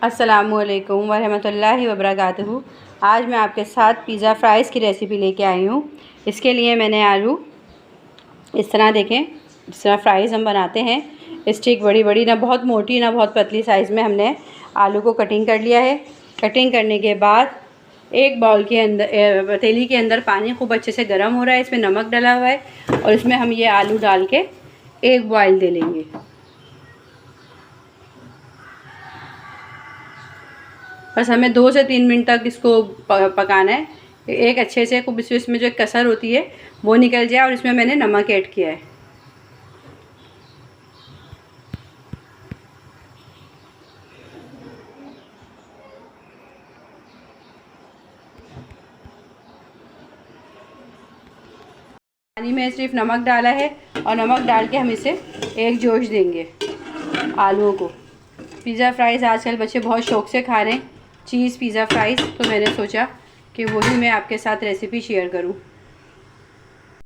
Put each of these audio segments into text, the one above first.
अस्सलामुअलैकुम वरहमतुल्लाहि वबरकातुहू। आज मैं आपके साथ पिज़्ज़ा फ्राइज़ की रेसिपी लेके आई हूँ। इसके लिए मैंने आलू इस तरह देखें, इस तरह फ्राइज़ हम बनाते हैं। स्टिक बड़ी बड़ी, ना बहुत मोटी ना बहुत पतली साइज़ में हमने आलू को कटिंग कर लिया है। कटिंग करने के बाद एक बाउल के अंदर, पतीली के अंदर पानी खूब अच्छे से गर्म हो रहा है। इसमें नमक डला हुआ है और इसमें हम ये आलू डाल के एक बॉयल दे लेंगे। बस हमें 2 से 3 मिनट तक इसको पकाना है। एक अच्छे से खूब इसमें जो कसर होती है वो निकल जाए। और इसमें मैंने नमक ऐड किया है। पानी में सिर्फ नमक डाला है और नमक डाल के हम इसे एक जोश देंगे आलूओं को। पिज़्ज़ा फ्राइज़ आजकल बच्चे बहुत शौक़ से खा रहे हैं, चीज़ पिज़्ज़ा फ्राइज़। तो मैंने सोचा कि वही मैं आपके साथ रेसिपी शेयर करूं।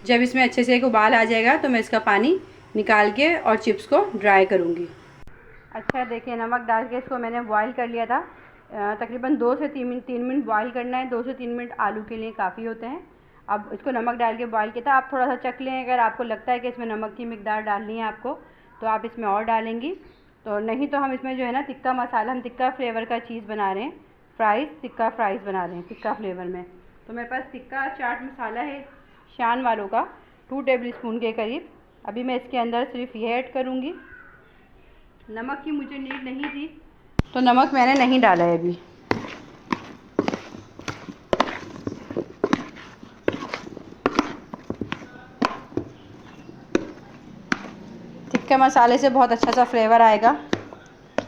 जब इसमें अच्छे से एक उबाल आ जाएगा तो मैं इसका पानी निकाल के और चिप्स को ड्राई करूंगी। अच्छा देखिए, नमक डाल के इसको मैंने बॉईल कर लिया था। तकरीबन 2 से 3 मिनट बॉईल करना है। 2 से 3 मिनट आलू के लिए काफ़ी होते हैं। अब इसको नमक डाल के बॉईल किया था। आप थोड़ा सा चख लें, अगर आपको लगता है कि इसमें नमक की मिकदार डालनी है आपको, तो आप इसमें और डालेंगी। तो नहीं तो हम इसमें जो है ना टिक्का मसाला, हम टिक्का फ्लेवर का चीज़ बना रहे हैं, टिक्का फ्राइज़ बना रहे हैं टिक्का फ्लेवर में। तो मेरे पास टिक्का चाट मसाला है शान वालों का, 2 टेबल स्पून के करीब। अभी मैं इसके अंदर सिर्फ ये ऐड करूँगी। नमक की मुझे नीड नहीं थी तो नमक मैंने नहीं डाला है अभी। टिक्का मसाले से बहुत अच्छा सा फ्लेवर आएगा।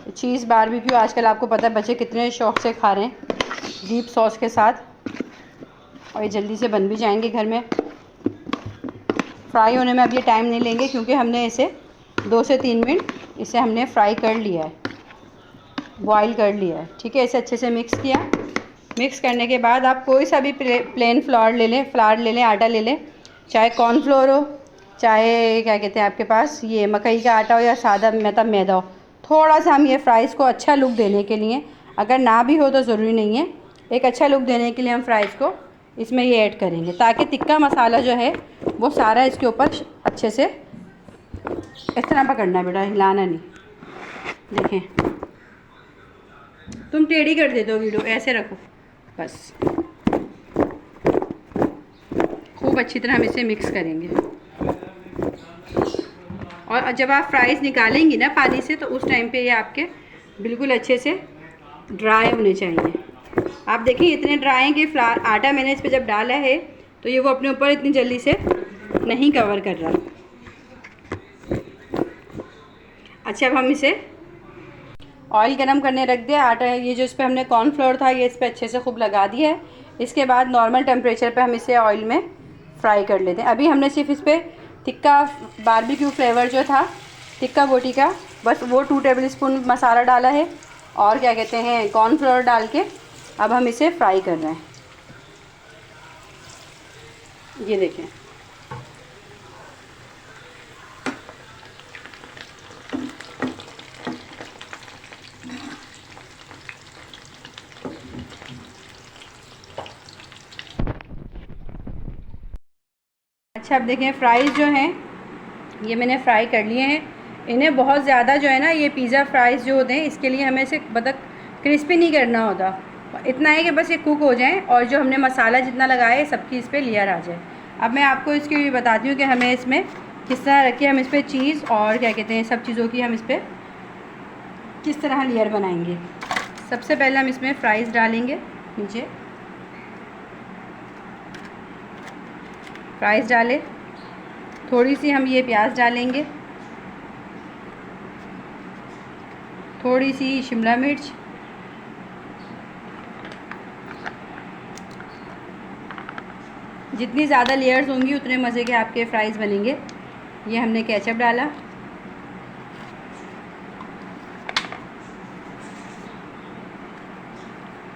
चीज़ बारबेक्यू आजकल आपको पता है बच्चे कितने शौक़ से खा रहे हैं, डीप सॉस के साथ। और ये जल्दी से बन भी जाएंगे घर में। फ्राई होने में अब ये टाइम नहीं लेंगे क्योंकि हमने इसे 2 से 3 मिनट इसे हमने फ्राई कर लिया है, बॉईल कर लिया है। ठीक है, इसे अच्छे से मिक्स किया। मिक्स करने के बाद आप कोई सा भी प्लेन फ्लावर ले लें, आटा ले लें, चाहे कॉर्नफ्लोर हो, चाहे क्या कहते हैं आपके पास ये मकई का आटा हो, या सादा मैदा हो। थोड़ा सा हम ये फ्राइज़ को अच्छा लुक देने के लिए, अगर ना भी हो तो ज़रूरी नहीं है, एक अच्छा लुक देने के लिए हम फ्राइज़ को इसमें ये ऐड करेंगे, ताकि टिक्का मसाला जो है वो सारा इसके ऊपर अच्छे से इस तरह पकड़ना है बेटा, हिलाना नहीं। देखें, तुम टेढ़ी कर देते हो वीडियो, ऐसे रखो बस। खूब अच्छी तरह हम इसे मिक्स करेंगे। और जब आप फ्राइज़ निकालेंगी ना पानी से, तो उस टाइम पे ये आपके बिल्कुल अच्छे से ड्राई होने चाहिए। आप देखिए इतने ड्राई हैं कि आटा मैंने इस पर जब डाला है तो ये वो अपने ऊपर इतनी जल्दी से नहीं कवर कर रहा। अच्छा, अब हम इसे ऑयल गरम करने रख दिया। आटा ये जो इस पर हमने कॉर्नफ्लोर था ये इस पर अच्छे से खूब लगा दिया है। इसके बाद नॉर्मल टेम्परेचर पे हम इसे ऑयल में फ्राई कर लेते हैं। अभी हमने सिर्फ इस पर टिक्का बारबेक्यू फ्लेवर जो था टिक्का बोटी का, बस वो 2 टेबल स्पून मसाला डाला है और क्या कहते हैं कॉर्नफ्लोर डाल के अब हम इसे फ्राई कर रहे हैं। ये देखें, अच्छा अब देखें फ्राइज़ जो हैं ये मैंने फ्राई कर लिए हैं। इन्हें बहुत ज़्यादा जो है ना, ये पिज़्ज़ा फ्राइज़ जो होते हैं इसके लिए हमें इसे मतलब क्रिस्पी नहीं करना होता। इतना है कि बस ये कुक हो जाएं और जो हमने मसाला जितना लगाया है सबकी इस पर लेयर आ जाए। अब मैं आपको इसकी बताती हूँ कि हमें इसमें किस तरह रख के हम इस पर चीज़ और क्या कहते हैं सब चीज़ों की हम इस पर किस तरह लेयर बनाएंगे। सबसे पहले हम इसमें फ्राइज़ डालेंगे। नीचे फ्राइज़ डालें, थोड़ी सी हम ये प्याज डालेंगे, थोड़ी सी शिमला मिर्च, जितनी ज़्यादा लेयर्स होंगी उतने मज़े के आपके फ्राइज़ बनेंगे। ये हमने केचप डाला,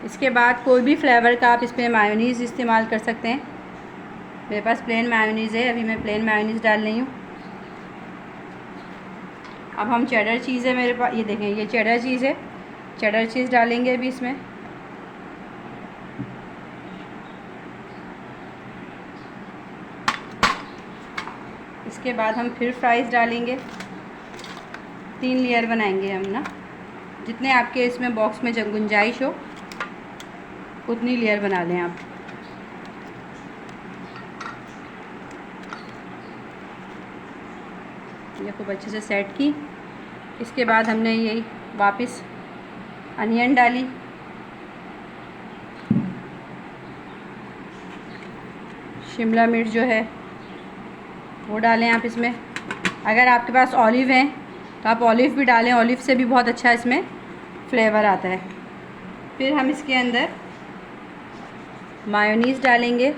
इसके बाद कोई भी फ्लेवर का आप इसमें मायोनीज़ इस्तेमाल कर सकते हैं। मेरे पास प्लेन मायोनीज़ है, अभी मैं प्लेन मायोनीज़ डाल रही हूँ। अब हम चेडर चीज़ है मेरे पास, ये देखें ये चेडर चीज़ है। चेडर चीज़ डालेंगे अभी इसमें। इसके बाद हम फिर फ्राइज़ डालेंगे। 3 लेयर बनाएंगे हम ना, जितने आपके इसमें बॉक्स में गुंजाइश हो उतनी लेयर बना लें आप। ये खूब अच्छे से सेट की। इसके बाद हमने यही वापस अनियन डाली, शिमला मिर्च जो है वो डालें आप इसमें। अगर आपके पास ऑलिव हैं तो आप ऑलिव भी डालें, ऑलिव से भी बहुत अच्छा इसमें फ्लेवर आता है। फिर हम इसके अंदर मायोनीज़ डालेंगे।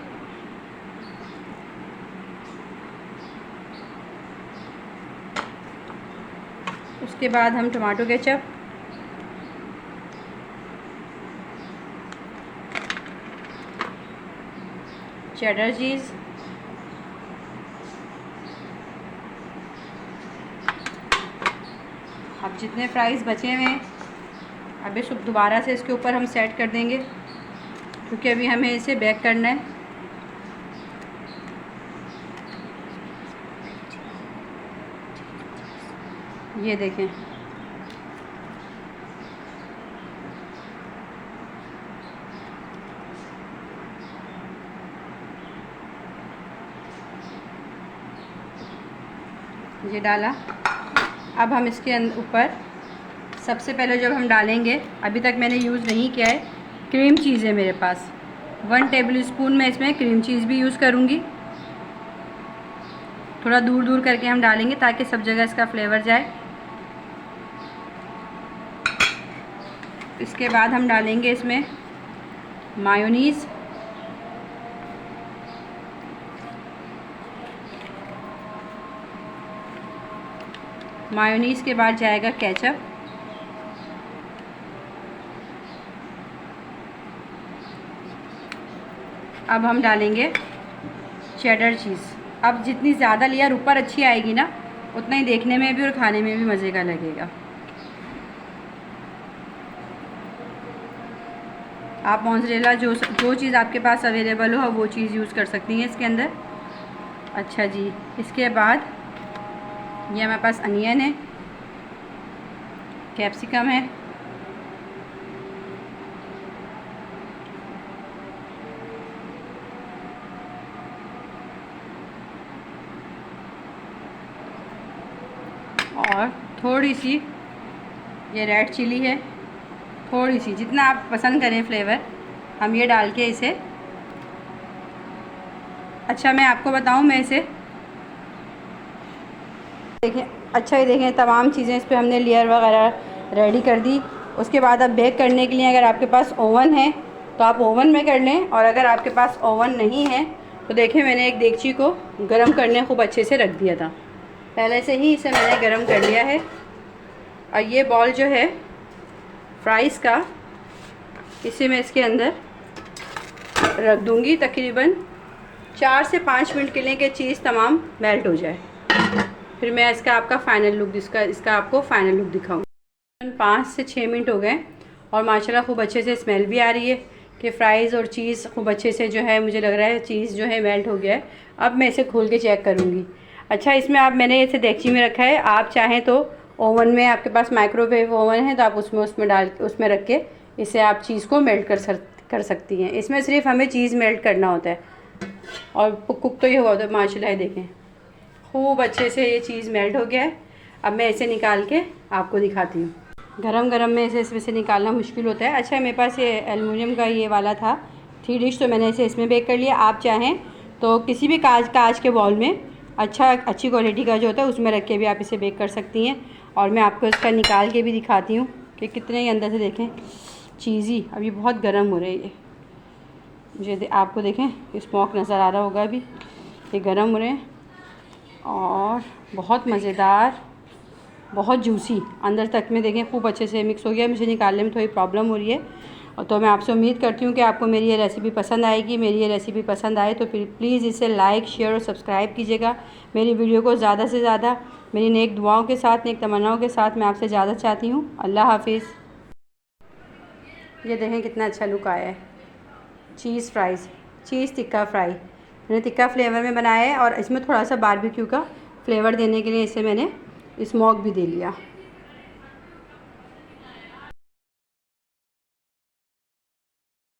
उसके बाद हम टमाटो केचप, चेडर चीज़, अब जितने फ्राइज़ बचे हुए हैं अभी सब दोबारा से इसके ऊपर हम सेट कर देंगे, क्योंकि अभी हमें इसे बेक करना है। ये देखें, ये डाला। अब हम इसके ऊपर सबसे पहले जब हम डालेंगे, अभी तक मैंने यूज़ नहीं किया है, क्रीम चीज़ है मेरे पास। 1 टेबल स्पून मैं इसमें क्रीम चीज़ भी यूज़ करूँगी। थोड़ा दूर दूर करके हम डालेंगे ताकि सब जगह इसका फ्लेवर जाए। इसके बाद हम डालेंगे इसमें मायोनीज़, मायोनीज़ के बाद जाएगा केचप, अब हम डालेंगे चेडर चीज़। अब जितनी ज़्यादा लेयर ऊपर अच्छी आएगी ना, उतना ही देखने में भी और खाने में भी मज़े का लगेगा। आप मोज़रेला जो चीज़ आपके पास अवेलेबल हो वो चीज़ यूज़ कर सकती हैं इसके अंदर। अच्छा जी, इसके बाद ये हमारे पास अनियन है, कैप्सिकम है, और थोड़ी सी ये रेड चिली है, थोड़ी सी, जितना आप पसंद करें फ्लेवर, हम ये डाल के इसे, अच्छा मैं आपको बताऊं, मैं इसे देखें, अच्छा ही देखें, तमाम चीज़ें इस पर हमने लेयर वगैरह रेडी कर दी। उसके बाद अब बेक करने के लिए अगर आपके पास ओवन है तो आप ओवन में कर लें, और अगर आपके पास ओवन नहीं है तो देखें मैंने एक देगची को गरम करने खूब अच्छे से रख दिया था, पहले से ही इसे मैंने गरम कर लिया है। और ये बॉल जो है फ्राइज़ का, इसे मैं इसके अंदर रख दूँगी तकरीबन 4 से 5 मिनट के लिए कि चीज़ तमाम मेल्ट हो जाए। फिर मैं इसका आपका फ़ाइनल लुक इसका आपको फ़ाइनल लुक दिखाऊंगी। 5 से 6 मिनट हो गए और माशाल्लाह खूब अच्छे से स्मेल भी आ रही है कि फ़्राइज़ और चीज़ खूब अच्छे से जो है, मुझे लग रहा है चीज़ जो है मेल्ट हो गया है। अब मैं इसे खोल के चेक करूँगी। अच्छा, इसमें आप, मैंने इसे देगची में रखा है, आप चाहें तो ओवन में, आपके पास माइक्रोवेव ओवन है तो आप उसमें रख के इसे आप चीज़ को मेल्ट कर सकती हैं। इसमें सिर्फ हमें चीज़ मेल्ट करना होता है और कुक तो ये हुआ होता है। माशाल्लाह देखें खूब अच्छे से ये चीज़ मेल्ट हो गया है। अब मैं इसे निकाल के आपको दिखाती हूँ। गरम गरम में इसे इसमें से निकालना मुश्किल होता है। अच्छा, मेरे पास ये एलुमिनियम का ये वाला था 3 डिश, तो मैंने इसे इसमें बेक कर लिया। आप चाहें तो किसी भी कांच के बॉल में अच्छी क्वालिटी का जो होता है उसमें रख के भी आप इसे बेक कर सकती हैं। और मैं आपको इसका निकाल के भी दिखाती हूँ कि कितने ही अंदर से देखें चीज़ी। अभी बहुत गर्म हो रही है, मुझे आपको देखें स्मोक नज़र आ रहा होगा, अभी ये गर्म हो रहे हैं और बहुत मज़ेदार, बहुत जूसी अंदर तक में देखें खूब अच्छे से मिक्स हो गया। मुझे निकालने में थोड़ी प्रॉब्लम हो रही है, और तो मैं आपसे उम्मीद करती हूँ कि आपको मेरी ये रेसिपी पसंद आएगी। मेरी ये रेसिपी पसंद आए तो फिर प्लीज़ इसे लाइक, शेयर और सब्सक्राइब कीजिएगा। मेरी वीडियो को ज़्यादा से ज़्यादा मेरी नेक दुआओं के साथ, नेक तमन्नाओं के साथ मैं आपसे इजाज़त चाहती हूँ। अल्लाह हाफिज़। ये देखें कितना अच्छा लुक आया है। चीज़ फ्राइज़, चीज़ टिक्का फ्राई मैंने टिक्का फ्लेवर में बनाया है और इसमें थोड़ा सा बारबेक्यू का फ्लेवर देने के लिए इसे मैंने स्मोक भी दे लिया।